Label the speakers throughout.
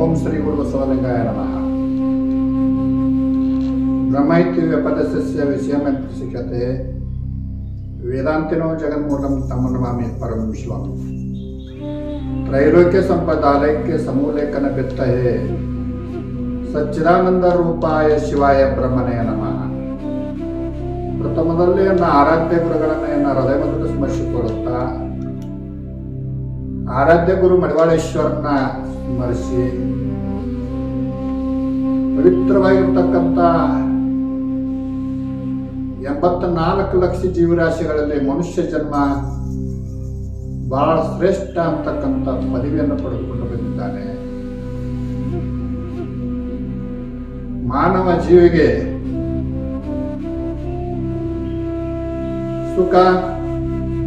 Speaker 1: ಓಂ ಶ್ರೀ ಗುರು ಬಸವಲಿಂಗಾಯ ನಮಃ. ಬ್ರಹ್ಮೈತ್ಯವ್ಯಪದಸ್ಯ ವಿಷಯಮೇ ವೇದಾಂತಿನೋ ಜಗನ್ಮೂಲಂ ತಮ್ಮನಮಾಮಿ ಪರಂ ವಿಶ್ವಂ. ತ್ರೈಲೋಕ್ಯ ಸಂಪದಾಲಯಕ್ಕೆ ಸಮೂಲೇಖನ ಬಿತ್ತಹೆ ಸಚ್ಚಿದಾನಂದ ರೂಪಾಯ ಶಿವಾಯ ಬ್ರಹ್ಮನೇ ನಮಃ. ಪ್ರಥಮದಲ್ಲಿ ನನ್ನ ಆರಾಧ್ಯ ಗುರುಗಳನ್ನು ಹೃದಯ ಮೊದಲು ಸ್ಮರಿಸಿಕೊಳ್ಳುತ್ತಾ ಆರಾಧ್ಯ ಗುರು ಮಡಿವಾಳೇಶ್ವರನ ಸ್ಮರಿಸಿ ಪವಿತ್ರವಾಗಿರ್ತಕ್ಕಂಥ 84 ಲಕ್ಷ ಜೀವರಾಶಿಗಳಲ್ಲಿ ಮನುಷ್ಯ ಜನ್ಮ ಬಹಳ ಶ್ರೇಷ್ಠ ಅಂತಕ್ಕಂಥ ಪದವಿಯನ್ನು ಪಡೆದುಕೊಂಡು ಬಂದಿದ್ದಾನೆ. ಮಾನವ ಜೀವಿಗೆ ಸುಖ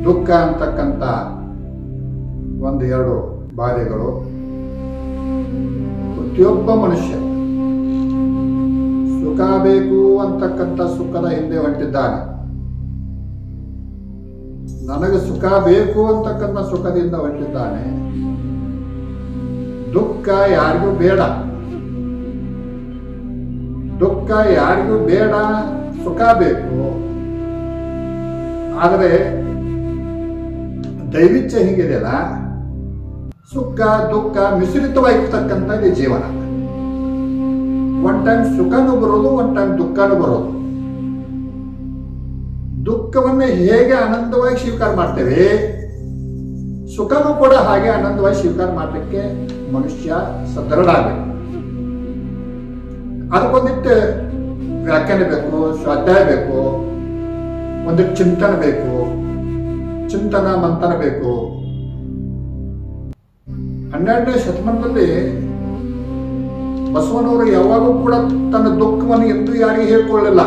Speaker 1: ದುಃಖ ಅಂತಕ್ಕಂಥ 1-2 ಬಾಧೆಗಳು ಪ್ರತಿಯೊಬ್ಬ ಮನುಷ್ಯ ಸುಖ ಬೇಕು ಅಂತಕ್ಕಂಥ ಸುಖದ ಹಿಂದೆ ಹೊಂಟಿದ್ದಾನೆ. ನನಗೆ ಸುಖ ಬೇಕು ಅಂತಕ್ಕಂಥ ಸುಖದಿಂದ ಹೊಂಟಿದ್ದಾನೆ. ದುಃಖ ಯಾರಿಗೂ ಬೇಡ, ದುಃಖ ಯಾರಿಗೂ ಬೇಡ, ಸುಖ ಬೇಕು. ಆದರೆ ದೈವಿಚ್ಛೆ ಹೀಗಿದೆಯಲ್ಲ, ಸುಖ ದುಃಖ ಮಿಶ್ರಿತವಾಗಿರ್ತಕ್ಕಂಥದ್ದು ಜೀವನ. ಒನ್ ಟೈಮ್ ಸುಖನೂ ಬರೋದು, ಒನ್ ಟೈಮ್ ದುಃಖನೂ ಬರೋದು. ದುಃಖವನ್ನು ಹೇಗೆ ಆನಂದವಾಗಿ ಸ್ವೀಕಾರ ಮಾಡ್ತೇವೆ, ಸುಖನೂ ಕೂಡ ಹಾಗೆ ಆನಂದವಾಗಿ ಸ್ವೀಕಾರ ಮಾಡಲಿಕ್ಕೆ ಮನುಷ್ಯ ಸದೃಢ ಆಗಬೇಕು. ಅದಕ್ಕೊಂದಿಟ್ಟು ವ್ಯಾಖ್ಯಾನ ಬೇಕು, ಸ್ವಾಧ್ಯಾಯ ಬೇಕು, ಒಂದಿಟ್ಟು ಚಿಂತನ ಬೇಕು, ಚಿಂತನ ಮಂಥನ ಬೇಕು. 12ನೇ ಶತಮಾನದಲ್ಲಿ ಬಸವನವರು ಯಾವಾಗೂ ಕೂಡ ತನ್ನ ದುಃಖವನ್ನು ಎಂದೂ ಯಾರಿಗೆ ಹೇಳಿಕೊಳ್ಳಲಿಲ್ಲ.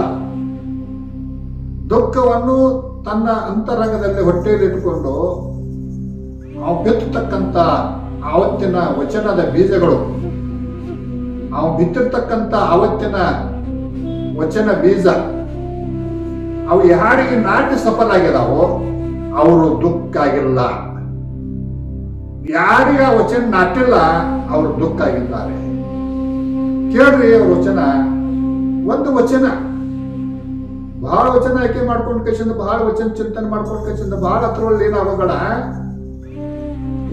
Speaker 1: ದುಃಖವನ್ನು ತನ್ನ ಅಂತರಂಗದಲ್ಲಿ ಹೊಟ್ಟೆಯಲ್ಲಿಟ್ಟುಕೊಂಡು ಅವು ಬಿತ್ತತಕ್ಕಂಥ ಆವತ್ತಿನ ವಚನದ ಬೀಜಗಳು, ಅವು ಬಿತ್ತಿರ್ತಕ್ಕಂಥ ಆವತ್ತಿನ ವಚನ ಬೀಜ ಅವು ಯಾರಿಗೆ ನಾಟಿ ಸಫಲ ಆಗಿದಾವೋ ಅವರು ದುಃಖ ಆಗಿಲ್ಲ. ಯಾರಿಗೆ ಆ ವಚನ ನಾಟಿಲ್ಲ ಅವರು ದುಃಖ ಆಗಿದ್ದಾರೆ. ಕೇಳ್ರಿ ಅವ್ರ ವಚನ, ಒಂದು ವಚನ ಬಹಳ ವಚನ ಆಯ್ಕೆ ಮಾಡ್ಕೊಂಡು ಕಸಿಂದ, ಬಹಳ ವಚನ ಚಿಂತನೆ ಮಾಡ್ಕೊಂಡು ಕಸಿಂದ, ಬಹಳ ಹತ್ರದಲ್ಲಿ ಏನಾಗೋಗಳ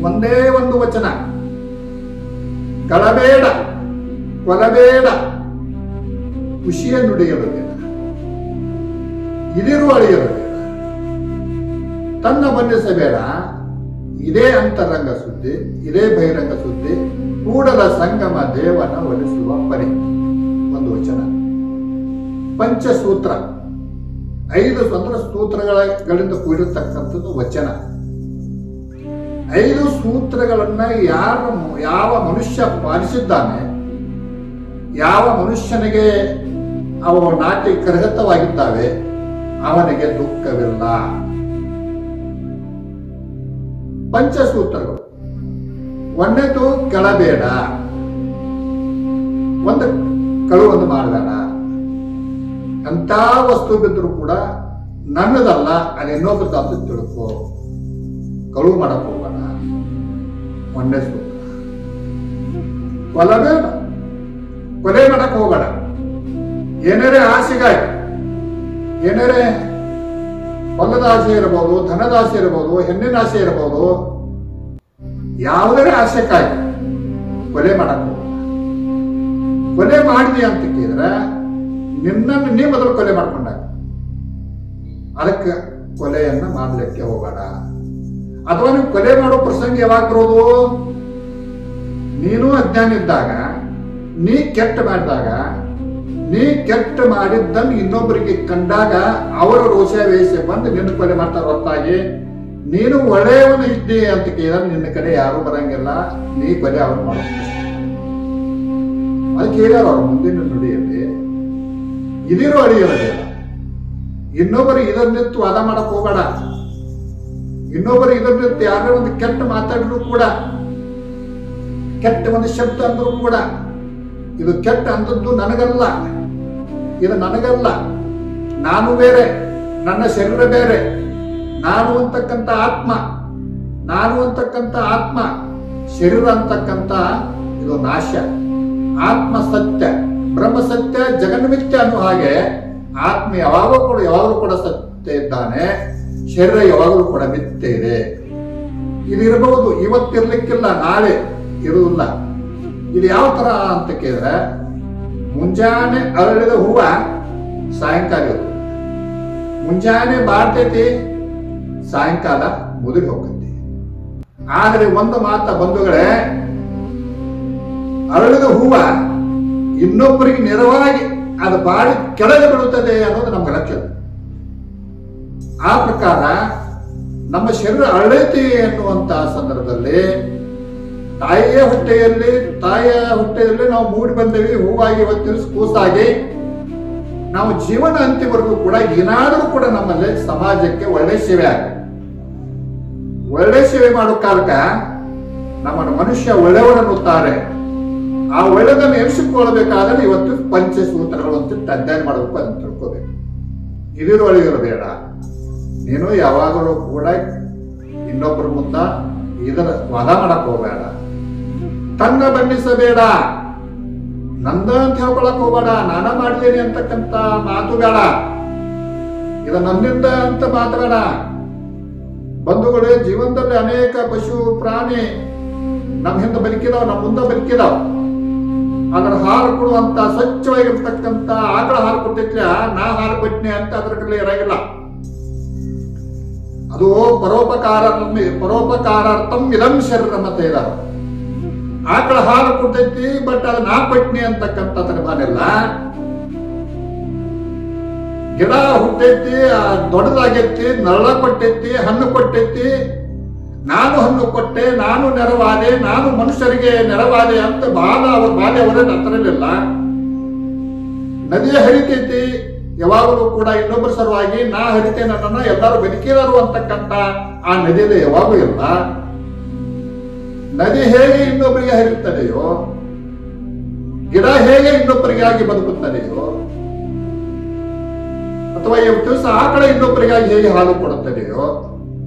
Speaker 1: ಒಂದೇ ಒಂದು ವಚನ, ಕಳಬೇಡ ಕೊಲಬೇಡ, ಖುಷಿಯ ನುಡಿಯಲು ಬೇಡ, ಇದಿರು ಅಳಿಯಲು ಬೇಡ, ತನ್ನ ಬಂಧಿಸಬೇಡ, ಇದೇ ಅಂತರಂಗ ಸುದ್ದಿ, ಇದೇ ಬಹಿರಂಗ ಸುದ್ದಿ, ಕೂಡಲ ಸಂಗಮ ದೇವನ ಒಲಿಸುವ ಪರಿ. ಒಂದು ವಚನ. ಪಂಚಸೂತ್ರ, 5 ಸೂತ್ರಗಳಿಂದ ಕೂಡಿರ್ತಕ್ಕಂಥದ್ದು ವಚನ. 5 ಸೂತ್ರಗಳನ್ನ ಯಾವ ಮನುಷ್ಯ ಪಾಲಿಸಿದ್ದಾನೆ, ಯಾವ ಮನುಷ್ಯನಿಗೆ ಅವು ನಾಟಿ ಕರಗತವಾಗಿದ್ದಾವೆ, ಅವನಿಗೆ ದುಃಖವಿಲ್ಲ. ಪಂಚಸೂತ್ರಗಳು. ಒಂದೇದು ಕೆಳಬೇಡ, ಒಂದು ಕಳುವನ್ನು ಮಾಡಬೇಡ. ಎಂಥ ವಸ್ತು ಬಿದ್ದರೂ ಕೂಡ ನನ್ನದಲ್ಲ, ಅದು ಇನ್ನೊಬ್ಬರದ್ದು ಅಂತ ತಿಳ್ಕೊ. ಕಳುವು ಮಾಡಕ್ ಹೋಗೋಣ. ಒಂದೇ ಸೂತ್ರ. ಕೊಲಬೇಡ, ಕೊಲೆ ಮಾಡಕ್ ಹೋಗೋಣ. ಏನಾರೇ ಆಸೆಗಾಗಿ, ಏನಾರೇ ಹೊಲದ ಆಸೆ ಇರಬಹುದು, ಧನದ ಆಸೆ ಇರಬಹುದು, ಹೆಣ್ಣಿನ ಆಸೆ ಇರಬಹುದು, ಯಾವುದೇ ಆಸೆಕ್ಕಾಗಿ ಕೊಲೆ ಮಾಡಕ್ ಹೋಗೋಣ. ಕೊಲೆ ಮಾಡಿದೆ ಅಂತ ಕೇಳಿದ್ರೆ ನಿನ್ನನ್ನು ನೀ ಮೊದಲು ಕೊಲೆ ಮಾಡ್ಕೊಂಡಾಗ ಅದಕ್ಕೆ ಕೊಲೆಯನ್ನ ಮಾಡಲಿಕ್ಕೆ ಹೋಗೋಣ. ಅಥವಾ ನೀವು ಕೊಲೆ ಮಾಡೋ ಪ್ರಸಂಗ ಯಾವಾಗ ಬರೋದು, ನೀನು ಅಜ್ಞಾನ ಇದ್ದಾಗ, ನೀ ಕೆಟ್ಟ ಮಾಡಿದಾಗ, ನೀ ಕೆಟ್ಟ ಮಾಡಿದ್ದನ್ನು ಇನ್ನೊಬ್ಬರಿಗೆ ಕಂಡಾಗ ಅವರ ರೋಷ ವೇಷ ಬಂದು ನಿನ್ನ ಕೊಲೆ ಮಾಡ್ತಾರೆ. ಹೊತ್ತಾಗಿ ನೀನು ಒಳ್ಳೆಯವನು ಇದ್ದಿ ಅಂತ ಕೇಳಿದ್ರೆ ನಿನ್ನ ಕಡೆ ಯಾರು ಬರಂಗಿಲ್ಲ, ನೀ ಕೊಲೆ ಅವ್ರು ಮಾಡೋದು. ಅದಕ್ಕೆ ಹೇಳ್ಯಾರ ಅವ್ರ ಮುಂದಿನ ನುಡಿಯಲ್ಲಿ, ಇದಿರು ಅಳಿಯೋದಿಲ್ಲ. ಇನ್ನೊಬ್ಬರು ಇದನ್ನಿತ್ತು ವಾದ ಮಾಡಕ್ ಹೋಗೋಣ. ಇನ್ನೊಬ್ಬರು ಇದನ್ನಿತ್ತು ಯಾರೇ ಒಂದು ಕೆಟ್ಟ ಮಾತಾಡಿದ್ರು ಕೂಡ, ಕೆಟ್ಟ ಒಂದು ಶಬ್ದ ಅಂದ್ರೂ ಕೂಡ, ಇದು ಕೆಟ್ಟ ಅಂದದ್ದು ನನಗಲ್ಲ, ಇದು ನನಗಲ್ಲ, ನಾನು ಬೇರೆ, ನನ್ನ ಶರೀರ ಬೇರೆ, ನಾನು ಅಂತಕ್ಕಂಥ ಆತ್ಮ, ನಾನು ಅಂತಕ್ಕಂಥ ಆತ್ಮ, ಶರೀರ ಅಂತಕ್ಕಂಥ ಇದು ನಾಶ. ಆತ್ಮ ಸತ್ಯ, ಬ್ರಹ್ಮ ಸತ್ಯ, ಜಗನ್ಮಿಥ್ಯ ಅನ್ನೋ ಹಾಗೆ ಆತ್ಮ ಯಾವಾಗಲೂ ಕೂಡ ಸತ್ಯ ಇದ್ದಾನೆ, ಶರೀರ ಯಾವಾಗಲೂ ಕೂಡ ಮಿಥ್ಯೆ ಇದೆ. ಇದು ಇರಬಹುದು, ಇವತ್ತಿರ್ಲಿಕ್ಕಿಲ್ಲ, ನಾಳೆ ಇರುವುದಿಲ್ಲ. ಇದು ಯಾವ ತರ ಅಂತ ಕೇಳಿದ್ರೆ, ಮುಂಜಾನೆ ಅರಳಿದ ಹೂವ ಸಾಯಂಕಾಲ ಇರುತ್ತೆ, ಮುಂಜಾನೆ ಬಾಡ್ತೈತಿ, ಸಾಯಂಕಾಲ ಮುದುಡಿ ಹೋಗ್ತೈತಿ. ಆದ್ರೆ ಒಂದು ಮಾತ ಬಂಧುಗಳೇ, ಅರಳಿದ ಹೂವ ಇನ್ನೊಬ್ಬರಿಗೆ ನೆರವಾಗಿ ಅದು ಬಾಡಿ ಕೆಳಗೆ ಬೀಳುತ್ತದೆ ಅನ್ನೋದು ನಮ್ಗೆ ಲಕ್ಷ್ಯ. ಆ ಪ್ರಕಾರ ನಮ್ಮ ಶರೀರ ಅರಳೈತಿ ಎನ್ನುವಂತಹ ಸಂದರ್ಭದಲ್ಲಿ ತಾಯಿಯ ಹೊಟ್ಟೆಯಲ್ಲಿ ನಾವು ಮೂಡಿ ಬಂದೇವಿ, ಹೂವಾಗಿ ಹೊತ್ತಿರಿಸಿ ಕೂಸಾಗಿ ನಾವು ಜೀವನ ಅಂತ್ಯವರೆಗೂ ಕೂಡ ಏನಾದರೂ ಕೂಡ ನಮ್ಮಲ್ಲಿ ಸಮಾಜಕ್ಕೆ ಒಳ್ಳೆ ಸೇವೆ ಆಗ, ಒಳ್ಳೆ ಸೇವೆ ಮಾಡೋ ಕಾಲಕ ನಮ್ಮ ಮನುಷ್ಯ ಒಳ್ಳೆಯವರನ್ನುತ್ತಾರೆ. ಆ ಒಳ್ಳೆದನ್ನು ಎನಿಸಿಕೊಳ್ಳಬೇಕಾದ್ರೆ ಇವತ್ತು ಪಂಚಸೂತ್ರಗಳು ಅಂತ ಅಧ್ಯಯನ ಮಾಡಬೇಕು, ಅದನ್ನು ತಿಳ್ಕೋಬೇಕು. ಇದಿರೊಳಗಿರೋ ಬೇಡ, ನೀನು ಯಾವಾಗಲೂ ಕೂಡ ಇನ್ನೊಬ್ಬರ ಮುಂದ ಇದರ ವಾದ ಮಾಡಕ್ ಹೋಗಬೇಡ, ತನ್ನ ಬಣ್ಣಿಸಬೇಡ, ನಂದ ಅಂತ ಹೇಳ್ಕೊಳಕ್ ಹೋಗಬೇಡ, ನಾನ ಮಾಡ್ತೇನೆ ಅಂತಕ್ಕಂತ ಮಾತು ಬೇಡ, ಇದು ನನ್ನಿಂದ ಅಂತ ಮಾತು ಬೇಡ. ಬಂಧುಗಳೇ, ಜೀವನದಲ್ಲಿ ಅನೇಕ ಪಶು ಪ್ರಾಣಿ ನಮ್ಮ ಹಿಂದೆ ಬದುಕಿದಾವ್, ನಮ್ಮ ಮುಂದೆ ಬದುಕಿದಾವ್. ಅದರ ಹಾಲು ಕೊಡುವಂತ ಸ್ವಚ್ಛವಾಗಿರ್ತಕ್ಕಂಥ ಆಕಳ ಹಾಲು ಕೊಟ್ಟಿದ್ಲ, ನಾ ಹಾಲು ಕೊಟ್ಟನೆ ಅಂತ ಅದ್ರ ಕಡೆ ಇರಾಗಿಲ್ಲ. ಅದು ಪರೋಪಕಾರಾರ್ಥಂ ಇದಂ ಶರೀರಂ ಅಂತ ಇದಾರೆ. ಆಕಳ ಹಾಲು ಕೊಟ್ಟೈತಿ, ಬಟ್ ಅದು ನಾ ಕೊಟ್ನಿ ಅಂತಕ್ಕಂಥ ಬಾನಿಲ್ಲ. ಗಿಡ ಹುಟ್ಟೈತಿ, ದೊಡ್ಡದಾಗೈತಿ, ನರಳ ಕೊಟ್ಟೈತಿ, ಹಣ್ಣು ಕೊಟ್ಟೈತಿ, ನಾನು ಹಣ್ಣು ಕೊಟ್ಟೆ, ನಾನು ನೆರವಾದೆ, ನಾನು ಮನುಷ್ಯರಿಗೆ ನೆರವಾದೆ ಅಂತ ಅವ್ರ ಬಾಲ್ಯ ಅವರೇ ಹತ್ತಿರಲಿಲ್ಲ. ನದಿಯ ಹರಿತೈತಿ, ಯಾವಾಗಲೂ ಕೂಡ ಇನ್ನೊಬ್ಬರ ಸಲುವಾಗಿ ನಾ ಹರಿತೆ, ನನ್ನನ್ನ ಎಲ್ಲರೂ ಬದುಕಿದರು ಅಂತಕ್ಕಂಥ ಆ ನದಿಯಲ್ಲಿ ಯಾವಾಗೂ ಇಲ್ಲ. ನದಿ ಹೇಗೆ ಇನ್ನೊಬ್ಬರಿಗೆ ಹರಿಯುತ್ತದೆಯೋ, ಗಿಡ ಹೇಗೆ ಇನ್ನೊಬ್ಬರಿಗಾಗಿ ಬದುಕುತ್ತದೆಯೋ, ಅಥವಾ ದಿವಸ ಆಕಳ ಇನ್ನೊಬ್ಬರಿಗಾಗಿ ಹೇಗೆ ಹಾಲು ಕೊಡುತ್ತದೆಯೋ,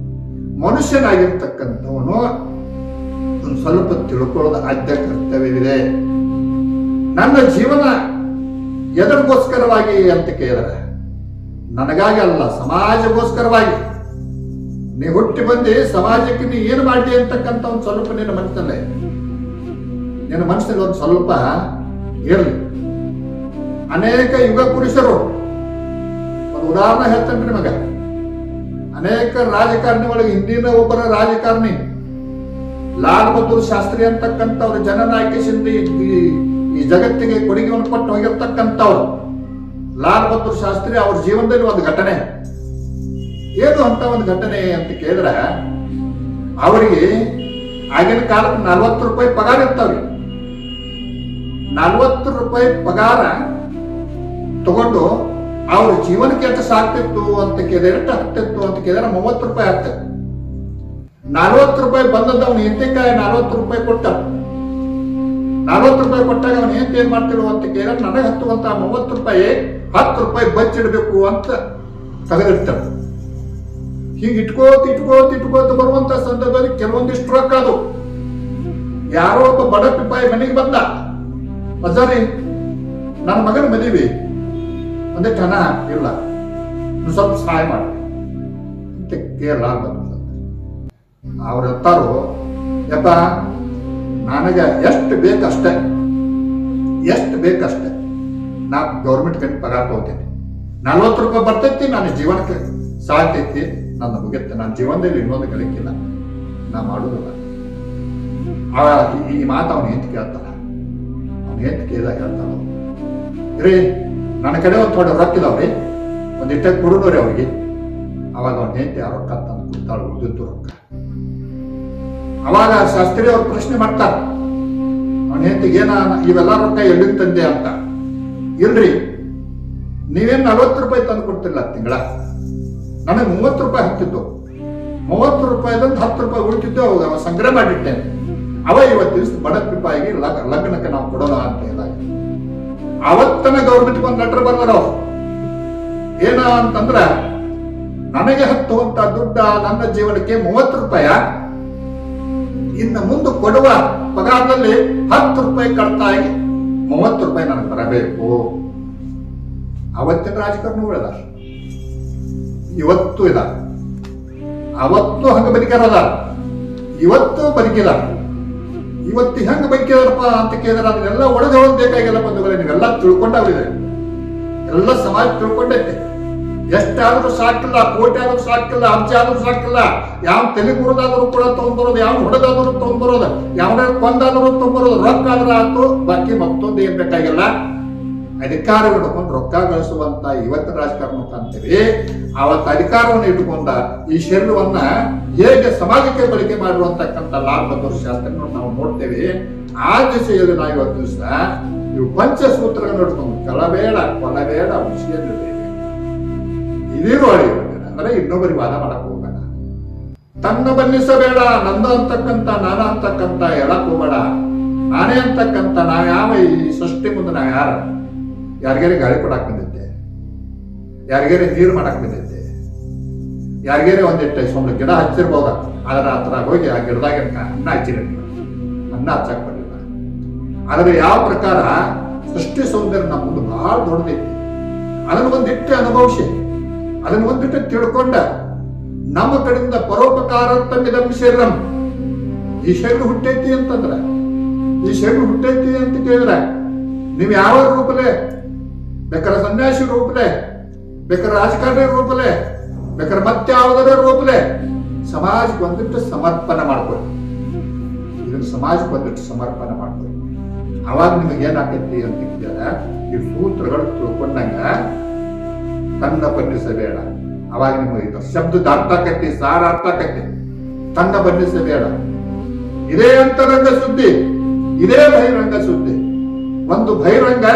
Speaker 1: ಮನುಷ್ಯನಾಗಿರ್ತಕ್ಕಂಥವನು ಒಂದು ಸ್ವಲ್ಪ ತಿಳ್ಕೊಳ್ಳೋದು ಆದ್ಯ ಕರ್ತವ್ಯವಿದೆ. ನನ್ನ ಜೀವನ ಎದರಿಗೋಸ್ಕರವಾಗಿ ಅಂತ ಕೇಳಿದ್ರೆ, ನನಗಾಗಿ ಅಲ್ಲ, ಸಮಾಜಗೋಸ್ಕರವಾಗಿ. ನೀ ಹುಟ್ಟಿ ಬಂದು ಸಮಾಜಕ್ಕೆ ನೀ ಏನು ಮಾಡಿ ಅಂತಕ್ಕಂಥ ಒಂದು ಸ್ವಲ್ಪ ನಿನ್ನ ಮನಸ್ಸಿನಲ್ಲಿ ಒಂದು ಸ್ವಲ್ಪ ಇರಲಿ. ಅನೇಕ ಯುಗ ಪುರುಷರು, ಒಂದು ಉದಾಹರಣೆ ಹೇಳ್ತೇನೆ ನಿಮಗ. ಅನೇಕ ರಾಜಕಾರಣಿ ಒಳಗೆ ಹಿಂದಿನ ಒಬ್ಬರ ರಾಜಕಾರಣಿ ಲಾಲ್ ಬಹದ್ದೂರ್ ಶಾಸ್ತ್ರಿ ಅಂತಕ್ಕಂಥವ್ರು ಜನನಾಯಕಿಸಿಂದ ಈ ಜಗತ್ತಿಗೆ ಕೊಡುಗೆಯನ್ನು ಕೊಟ್ಟು ಹೋಗಿರ್ತಕ್ಕಂಥವ್ರು ಲಾಲ್ ಬಹದ್ದೂರ್ ಶಾಸ್ತ್ರಿ. ಅವ್ರ ಜೀವನದಲ್ಲಿ ಒಂದು ಘಟನೆ, ಏನು ಅಂತ ಒಂದು ಘಟನೆ ಅಂತ ಕೇಳಿದ್ರೆ, ಅವರಿಗೆ ಆಗಿನ ಕಾಲಕ್ಕೆ 40 ರೂಪಾಯಿ ಪಗಾರ ಇರ್ತಾವ್ರಿ. 40 ರೂಪಾಯಿ ಪಗಾರ ತಗೊಂಡು ಅವ್ರ ಜೀವನಕ್ಕೆ ಎಷ್ಟು ಸಾಕ್ತಿತ್ತು ಅಂತ ಕೇಳಿದ್ರೆ, ಎಷ್ಟು ಆಗ್ತಿತ್ತು ಅಂತ ಕೇಳಿದ್ರೆ 30 ರೂಪಾಯಿ ಆಗ್ತದೆ. 40 ರೂಪಾಯಿ ಬಂದದ್ದು ಅವನು ಹೆಂಡತಿಕಾಯಿ 40 ರೂಪಾಯಿ ಕೊಟ್ಟ. 40 ರೂಪಾಯಿ ಕೊಟ್ಟಾಗ ಅವನು ಹೆಂಡತಿ ಏನ್ ಮಾಡ್ತಿರು ಅಂತ ಕೇಳಿದ್ರೆ, ನನಗೆ ಹತ್ತುವಂತ 30 ರೂಪಾಯಿ 10 ರೂಪಾಯಿ ಬಚ್ಚಿಡ್ಬೇಕು ಅಂತ ತೆಗೆದಿರ್ತಾರೆ. ಹೀಗೆ ಇಟ್ಕೋತ ಬರುವಂತ ಸಂದರ್ಭದಲ್ಲಿ ಕೆಲವೊಂದಿಷ್ಟು ರೊಕ್ಕ ಅದು. ಯಾರೋ ಒಬ್ಬ ಬಡ ಪಿಪಾಯಿ ಮನೆಗೆ ಬಂದ, ಅಜ್ಜಾರಿ ನನ್ನ ಮಗನ ಮದುವೆ ಒಂದಿಟ್ಟು ಹಣ ಇಲ್ಲ, ಸ್ವಲ್ಪ ಸಹಾಯ ಮಾಡಿ ಅಂತ ಕೇರಳ ಬಂದ. ಅವ್ರ ಎತ್ತಾರು, ಯಪ್ಪ ನನಗೆ ಎಷ್ಟು ಬೇಕಷ್ಟೇ ನಾ ಗೌರ್ಮೆಂಟ್ ಕಡೆ ಪಗಾರ ತಗೋತೇನೆ, 40 ರೂಪಾಯಿ ಬರ್ತೈತಿ, ನನ್ನ ಜೀವನಕ್ಕೆ ಸಾಕ್ತೈತಿ, ನನ್ನ ಮುಗಿಯುತ್ತೆ, ನನ್ನ ಜೀವನದಲ್ಲಿ ಇನ್ನೊಂದು ಗಳಿಕಿಲ್ಲ, ನಾ ಮಾಡುದಿಲ್ಲ. ಈ ಮಾತು ಅವನು ಹೆಂತ ಕೇಳ್ತಾನ. ಅವ್ನು ಹೆಂತ ಕೇಳಿದಾಗ ಹೇಳ್ತಾನ, ರೀ ನನ್ನ ಕಡೆ ಒಂದು ಥೋಡೆ ರೊಕ್ಕ ಇದಾವ್ರಿ, ಒಂದು ಇಟ್ಟ ಕೊಡೋರಿ ಅವ್ರಿಗೆ. ಅವಾಗ ಅವ್ನ ಹೆಂಡತಿ ಆ ರೊಕ್ಕ ತಂದು ಕೊಡ್ತಾಳು, ಉಳಿದಿದ್ದು ರೊಕ್ಕ. ಅವಾಗ ಶಾಸ್ತ್ರಿ ಅವ್ರು ಪ್ರಶ್ನೆ ಮಾಡ್ತಾರ, ಅವನ ಹೆಂಡತಿಗೆ ಏನ ಇವೆಲ್ಲ ರೊಕ್ಕ ಎಲ್ಲಿಂದ ತಂದೆ ಅಂತ. ಇಲ್ರಿ, ನೀವೇನ್ 40 ರೂಪಾಯಿ ತಂದು ಕೊಡ್ತಿಲ್ಲ ತಿಂಗಳ, ನನಗೆ 30 ರೂಪಾಯಿ ಹತ್ತಿದ್ದು, 30 ರೂಪಾಯಿದಂತ 10 ರೂಪಾಯಿ ಉಳಿತಿದ್ದು ಅವಾಗ ಸಂಗ್ರಹ ಮಾಡಿಟ್ಟೇನೆ. ಅವ ಇವತ್ತು ದಿವಸ ಬಡ ಪಿಪಾಯಿಗೆ ಲಗ್ನಕ್ಕೆ ನಾವು ಕೊಡೋಣ ಅಂತ ಹೇಳಿದಾಗ, ಅವತ್ತನ ಗೌರ್ಮೆಂಟ್ಗೆ ಒಂದು ಲೆಟರ್ ಬರ್ದಾರ. ಏನ ಅಂತಂದ್ರ, ನನಗೆ ಹತ್ತುವಂತ ದುಡ್ಡ ನನ್ನ ಜೀವನಕ್ಕೆ 30 ರೂಪಾಯಿ, ಇನ್ನು ಮುಂದೆ ಕೊಡುವ ಪಗಾರದಲ್ಲಿ 10 ರೂಪಾಯಿ ಕಡ್ತಾಗಿ 30 ರೂಪಾಯಿ ನನಗೆ ಬರಬೇಕು. ಅವತ್ತಿನ ರಾಜಕಾರಣಿಗಳದ ಇವತ್ತು ಇದ, ಅವತ್ತು ಹಂಗ ಬದುಕ್ಯಾರದ, ಇವತ್ತು ಬದುಕಿದ. ಇವತ್ತು ಹೆಂಗ ಬದುಕಿದಾರಪ್ಪ ಅಂತ ಕೇಳಿದ್ರೆ ಅದನ್ನೆಲ್ಲ ಒಡೆದು ಹೋಗ್ಬೇಕಾಗಿಲ್ಲ ಬಂಧುಗಳೇ. ನೀವೆಲ್ಲ ತಿಳ್ಕೊಂಡಾಗಿದೆ, ಎಲ್ಲ ಸಮಾಜ ತಿಳ್ಕೊಂಡೈತೆ. ಎಷ್ಟಾದ್ರೂ ಸಾಕಿಲ್ಲ, ಕೋಟಿ ಆದ್ರೂ ಸಾಕಿಲ್ಲ, ಅಬ್ಜ ಆದ್ರೂ ಸಾಕಿಲ್ಲ. ಯಾವ ತಲೆ ಮುರಿದಾದ್ರೂ ಕೂಡ ತಗೊಂಡ್ಬರೋದು, ಯಾವ ಹೊಡೆದಾದ್ರೂ ತಗೊಂಡ್ಬರೋದು, ಯಾವನೇ ಕೊಂದಾದ್ರೂ ತಗೊಂಡ್ಬರೋದು. ರೊಕ್ಕ ಆದ್ರೆ ಆಯ್ತು, ಬಾಕಿ ಮತ್ತೊಂದು ಏನ್ ಬೇಕಾಗಿಲ್ಲ. ಅಧಿಕಾರಗಳು ಹಿಡ್ಕೊಂಡು ರೊಕ್ಕ ಗಳಿಸುವಂತ ಇವತ್ತಿನ ರಾಜಕಾರಣ ಅಂತೀವಿ. ಅವತ್ತು ಅಧಿಕಾರವನ್ನು ಇಟ್ಟುಕೊಂಡ ಈ ಶರೀರವನ್ನ ಹೇಗೆ ಸಮಾಜಕ್ಕೆ ಬಳಕೆ ಮಾಡುವಂತಕ್ಕಂಥ ಲಾಭದವ್ರ ಶಾಸ್ತ್ರ ನಾವು ನೋಡ್ತೇವೆ. ಆ ದಿಸೆಯಲ್ಲಿ ನಾವು ಇವತ್ತು ದಿವಸ ಇವು ಪಂಚಸೂತ್ರಗಳನ್ನು ನೋಡ್ಕೊಂಡು ಕಲಬೇಡ, ಕೊಲಬೇಡ, ವಿಷಯದಲ್ಲಿ ಇದಿರು ಅಂದ್ರೆ ಇನ್ನೊಬ್ಬರಿಗೆ ವಾದ ಮಾಡಕ್ ಹೋಗಬೇಡ, ತನ್ನ ಬನ್ನಿಸಬೇಡ, ನಂದ ಅಂತಕ್ಕಂಥ ನಾನ ಅಂತಕ್ಕಂಥ ಹೇಳಕ್ ಹೋಗಬೇಡ. ನಾನೇ ಅಂತಕ್ಕಂಥ ನಾವ್ ಯಾವ ಈ ಸೃಷ್ಟಿ ಮುಂದೆ ನಾವ್ ಯಾರಿಗಾರಿ ಗಾಳಿ ಕೊಡಾಕ್ ಬಂದಿದ್ದೆ, ಯಾರಿಗಾರಿ ನೀರು ಮಾಡಕ್ ಬಂದಿದ್ದೆ, ಯಾರಿಗಾರಿ ಒಂದಿಟ್ಟು ಸುಮ್ಮನೆ ಗಿಡ ಹಚ್ಚಿರ್ಬೋದ, ಆದ್ರೆ ಆ ತರ ಹೋಗಿ ಆ ಗಿಡದಾಗ ಅನ್ನ ಹಚ್ಚಿರಲಿಲ್ಲ, ಅನ್ನ ಹಚ್ಚಕ್ ಬರಲಿಲ್ಲ. ಆದ್ರೆ ಯಾವ ಪ್ರಕಾರ ಸೃಷ್ಟಿ ಸೌಂದರ್ಯ ನಮ್ಮ ಮುಂದೆ ಬಹಳ ದೊಡ್ಡದೈತಿ. ಅದನ್ನ ಒಂದಿಟ್ಟು ಅನುಭವಿಸಿ, ಅದನ್ನ ಒಂದಿಟ್ಟು ತಿಳ್ಕೊಂಡ ನಮ್ಮ ಕಡೆಯಿಂದ ಪರೋಪಕಾರತ್ವಮಿದಂ ಶರೀರಂ. ಈ ಶರೀರ ಹುಟ್ಟೈತಿ ಅಂತಂದ್ರ, ಈ ಶರೀರ ಹುಟ್ಟೈತಿ ಅಂತ ಕೇಳಿದ್ರೆ ನೀವು ಯಾವ ರೂಪಲೆ ಬೇಕಾದ್ರೆ ಸನ್ಯಾಸಿ ರೂಪಲೆ, ಬೇಕಾದ್ರೆ ರಾಜಕಾರಣಿ ರೂಪಲೆ, ಬೇಕಾದ್ರೆ ಮತ್ಯಾವುದರ ರೂಪಲೆ ಸಮಾಜಕ್ಕೆ ಒಂದಿಟ್ಟು ಸಮರ್ಪಣೆ ಮಾಡ್ಕೊಳ್ಳಿ. ಇದನ್ನ ಸಮಾಜಕ್ಕೆ ಒಂದಿಟ್ಟು ಸಮರ್ಪಣೆ ಮಾಡ್ಕೊಳ್ಳಿ. ಅವಾಗ ನಿಮಗೆ ಏನಾಕೈತಿ ಅಂತ ಕೇಳಿದ್ರೆ ಈ ಸೂತ್ರಗಳು ತಿಳ್ಕೊಂಡಂಗ ತನ್ನ ಬನ್ನಿಸಬೇಡ. ಅವಾಗ ನಿಮಗೆ ಇದು ಶಬ್ದದ ಅರ್ಥ ಆಕೈತಿ, ಸಾರ ಅರ್ಥ ಆಕೈತಿ. ತನ್ನ ಬನ್ನಿಸಬೇಡ. ಇದೇ ಅಂತರಂಗ ಸುದ್ದಿ, ಇದೇ ಬಹಿರಂಗ ಸುದ್ದಿ. ಒಂದು ಬಹಿರಂಗ,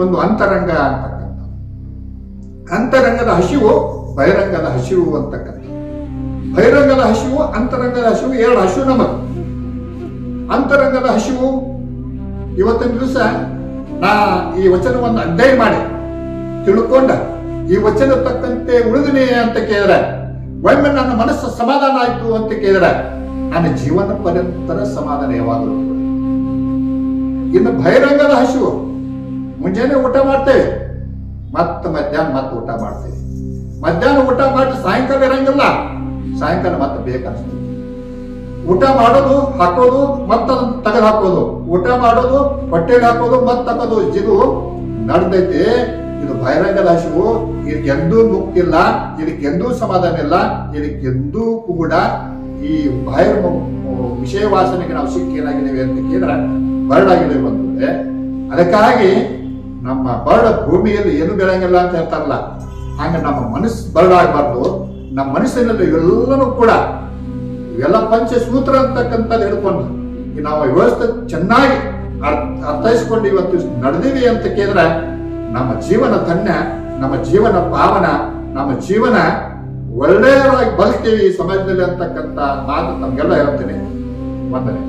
Speaker 1: ಒಂದು ಅಂತರಂಗ ಅಂತಕ್ಕಂಥ. ಅಂತರಂಗದ ಹಸಿವು, ಬಹಿರಂಗದ ಹಸಿವು ಅಂತಕ್ಕಂಥ. ಬಹಿರಂಗದ ಹಸಿವು, ಅಂತರಂಗದ ಹಸಿವು, 2 ಹಸಿವು ನಮಗೆ. ಅಂತರಂಗದ ಹಸಿವು ಇವತ್ತಿನ ದಿವಸ ನಾ ಈ ವಚನವನ್ನು ಅಧ್ಯಯನ ಮಾಡಿ ತಿಳ್ಕೊಂಡ ಈ ವಚನ ತಕ್ಕಂತೆ ಉಳಿದಿನಿ ಅಂತ ಕೇಳಿದ್ರೆ, ಒಮ್ಮೆ ನನ್ನ ಮನಸ್ಸು ಸಮಾಧಾನ ಆಯ್ತು ಅಂತ ಕೇಳಿದ್ರೆ ನನ್ನ ಜೀವನ ಪರ್ಯಂತರ ಸಮಾಧಾನ ಯಾವಾಗಲೂ. ಇನ್ನು ಬಹಿರಂಗದ ಹಸಿವು, ಮುಂಜಾನೆ ಊಟ ಮಾಡ್ತೇವೆ, ಮತ್ತೆ ಮಧ್ಯಾಹ್ನ ಮತ್ತೆ ಊಟ ಮಾಡ್ತೇವೆ. ಮಧ್ಯಾಹ್ನ ಊಟ ಮಾಡಿ ಸಾಯಂಕಾಲ ಇರಂಗಿಲ್ಲ, ಸಾಯಂಕಾಲ ಮತ್ತೆ ಬೇಕನ್ಸ್ತದೆ. ಊಟ ಮಾಡೋದು, ಹಾಕೋದು, ಮತ್ತೆ ತೆಗೆದು ಹಾಕೋದು, ಊಟ ಮಾಡೋದು, ಹೊಟ್ಟೆಗೆ ಹಾಕೋದು, ಮತ್ತೆ ತಗೋದು. ಇದು ನಡೆದೈತಿ. ಇದು ಬಹಿರಂಗದ ಹಸಿವು. ಇದಕ್ಕೆಂದೂ ಮುಕ್ತಿಲ್ಲ, ಇದಕ್ಕೆಂದೂ ಸಮಾಧಾನ ಇಲ್ಲ, ಇದಕ್ಕೆಂದೂ ಕೂಡ ಈ ಬಾಹಿರ ವಿಷಯ ವಾಸನೆಗೆ ನಾವು ಸಿಕ್ಕೇನಾಗಿದ್ದೇವೆ ಅಂತ ಕೇಳಿದ್ರೆ ಬರಡಾಗಿದ್ದೇವೆ ಬಂದಿದೆ. ಅದಕ್ಕಾಗಿ ನಮ್ಮ ಬರಡ ಭೂಮಿಯಲ್ಲಿ ಏನು ಬೆಳೆಯಂಗಿಲ್ಲ ಅಂತ ಹೇಳ್ತಾರಲ್ಲ, ಹಂಗ ನಮ್ಮ ಮನಸ್ಸು ಬರಡಾಗಬಾರ್ದು. ನಮ್ಮ ಮನಸ್ಸಿನಲ್ಲಿ ಎಲ್ಲನೂ ಕೂಡ ಇವೆಲ್ಲ ಪಂಚಸೂತ್ರ ಅಂತಕ್ಕಂಥದ್ದು ಹಿಡ್ಕೊಂಡು ನಾವು ವ್ಯವಸ್ಥೆ ಚೆನ್ನಾಗಿ ಅರ್ಥೈಸ್ಕೊಂಡು ಇವತ್ತು ನಡೆದೀವಿ ಅಂತ ಕೇಳಿದ್ರೆ ನಮ್ಮ ಜೀವನ ಧನ್ಯ, ನಮ್ಮ ಜೀವನ ಪಾವನ, ನಮ್ಮ ಜೀವನ ಒಳ್ಳೆಯದಾಗಿ ಬದುಕ್ತೀವಿ ಈ ಸಮಾಜದಲ್ಲಿ ಅಂತಕ್ಕಂಥ ಮಾತು ತಮ್ಗೆಲ್ಲ ಹೇಳ್ತೀನಿ. ವಂದನೆ.